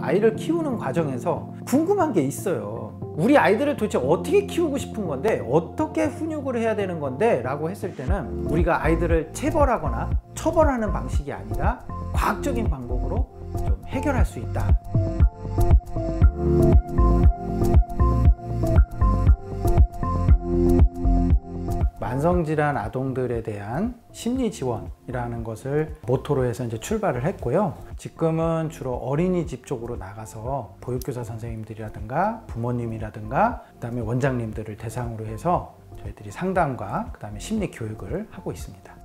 아이를 키우는 과정에서 궁금한 게 있어요. 우리 아이들을 도대체 어떻게 키우고 싶은 건데, 어떻게 훈육을 해야 되는 건데 라고 했을 때는 우리가 아이들을 체벌하거나 처벌하는 방식이 아니라 과학적인 방법으로 좀 해결할 수 있다. 만성질환 아동들에 대한 심리 지원이라는 것을 모토로 해서 이제 출발을 했고요. 지금은 주로 어린이집 쪽으로 나가서 보육교사 선생님들이라든가 부모님이라든가 그다음에 원장님들을 대상으로 해서 저희들이 상담과 그다음에 심리 교육을 하고 있습니다.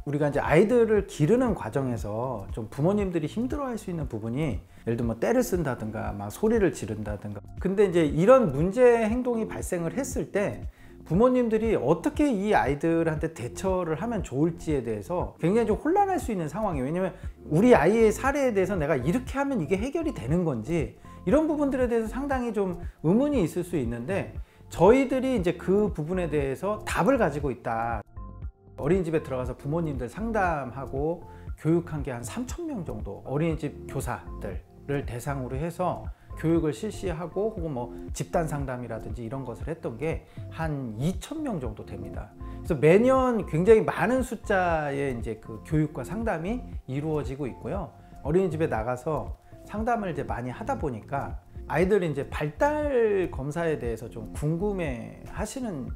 우리가 이제 아이들을 기르는 과정에서 좀 부모님들이 힘들어할 수 있는 부분이, 예를 들면 때를 쓴다든가 막 소리를 지른다든가, 근데 이제 이런 문제 행동이 발생을 했을 때 부모님들이 어떻게 이 아이들한테 대처를 하면 좋을지에 대해서 굉장히 좀 혼란할 수 있는 상황이에요. 왜냐면 우리 아이의 사례에 대해서 내가 이렇게 하면 이게 해결이 되는 건지, 이런 부분들에 대해서 상당히 좀 의문이 있을 수 있는데, 저희들이 이제 그 부분에 대해서 답을 가지고 있다. 어린이집에 들어가서 부모님들 상담하고 교육한 게 한 3,000명 정도 어린이집 교사들을 대상으로 해서 교육을 실시하고, 혹은 뭐 집단 상담이라든지 이런 것을 했던 게 한 2,000명 정도 됩니다. 그래서 매년 굉장히 많은 숫자의 이제 그 교육과 상담이 이루어지고 있고요. 어린이집에 나가서 상담을 이제 많이 하다 보니까 아이들이 이제 발달 검사에 대해서 좀 궁금해 하시는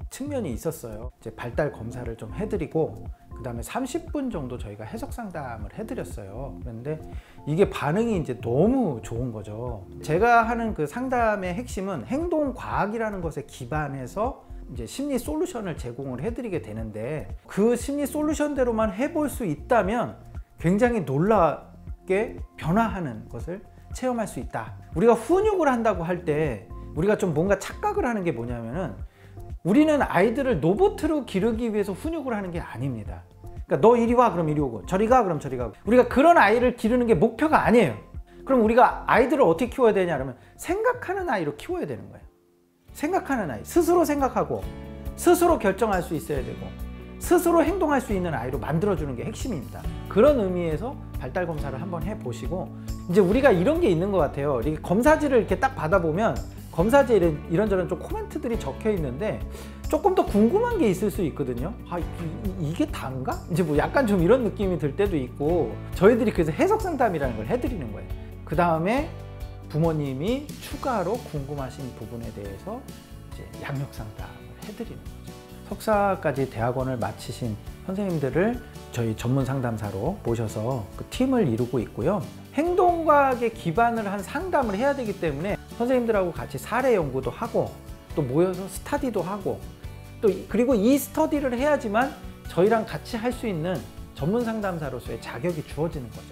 측면이 있었어요. 이제 발달 검사를 좀 해드리고, 그 다음에 30분 정도 저희가 해석 상담을 해드렸어요. 그런데 이게 반응이 이제 너무 좋은 거죠. 제가 하는 그 상담의 핵심은 행동과학이라는 것에 기반해서 이제 심리 솔루션을 제공을 해드리게 되는데, 그 심리 솔루션대로만 해볼 수 있다면 굉장히 놀랍게 변화하는 것을 체험할 수 있다. 우리가 훈육을 한다고 할 때 우리가 좀 뭔가 착각을 하는 게 뭐냐면은, 우리는 아이들을 로봇으로 기르기 위해서 훈육을 하는 게 아닙니다. 그러니까 너 이리 와 그럼 이리 오고, 저리 가 그럼 저리 가고, 우리가 그런 아이를 기르는 게 목표가 아니에요. 그럼 우리가 아이들을 어떻게 키워야 되냐 그러면 생각하는 아이로 키워야 되는 거예요. 생각하는 아이, 스스로 생각하고 스스로 결정할 수 있어야 되고 스스로 행동할 수 있는 아이로 만들어주는 게 핵심입니다. 그런 의미에서 발달 검사를 한번 해보시고, 이제 우리가 이런 게 있는 것 같아요. 이렇게 검사지를 이렇게 딱 받아보면 검사지에 이런저런 좀 코멘트들이 적혀 있는데 조금 더 궁금한 게 있을 수 있거든요. 아, 이게 다인가? 이제 뭐 약간 좀 이런 느낌이 들 때도 있고, 저희들이 그래서 해석 상담이라는 걸 해드리는 거예요. 그 다음에 부모님이 추가로 궁금하신 부분에 대해서 이제 양육 상담을 해드리는 거죠. 석사까지 대학원을 마치신 선생님들을 저희 전문 상담사로 모셔서 그 팀을 이루고 있고요. 행동과학에 기반을 한 상담을 해야 되기 때문에 선생님들하고 같이 사례 연구도 하고, 또 모여서 스터디도 하고, 또 그리고 이 스터디를 해야지만 저희랑 같이 할 수 있는 전문 상담사로서의 자격이 주어지는 거죠.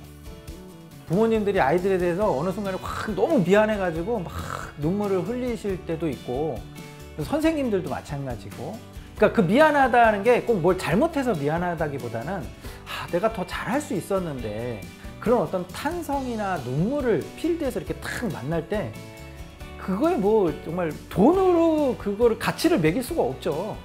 부모님들이 아이들에 대해서 어느 순간에 확 너무 미안해가지고 막 눈물을 흘리실 때도 있고, 선생님들도 마찬가지고. 그러니까 그 미안하다는 게 꼭 뭘 잘못해서 미안하다기보다는, 아, 내가 더 잘할 수 있었는데, 그런 어떤 탄성이나 눈물을 필드에서 이렇게 탁 만날 때 그거에 뭐 정말 돈으로 그거를 가치를 매길 수가 없죠.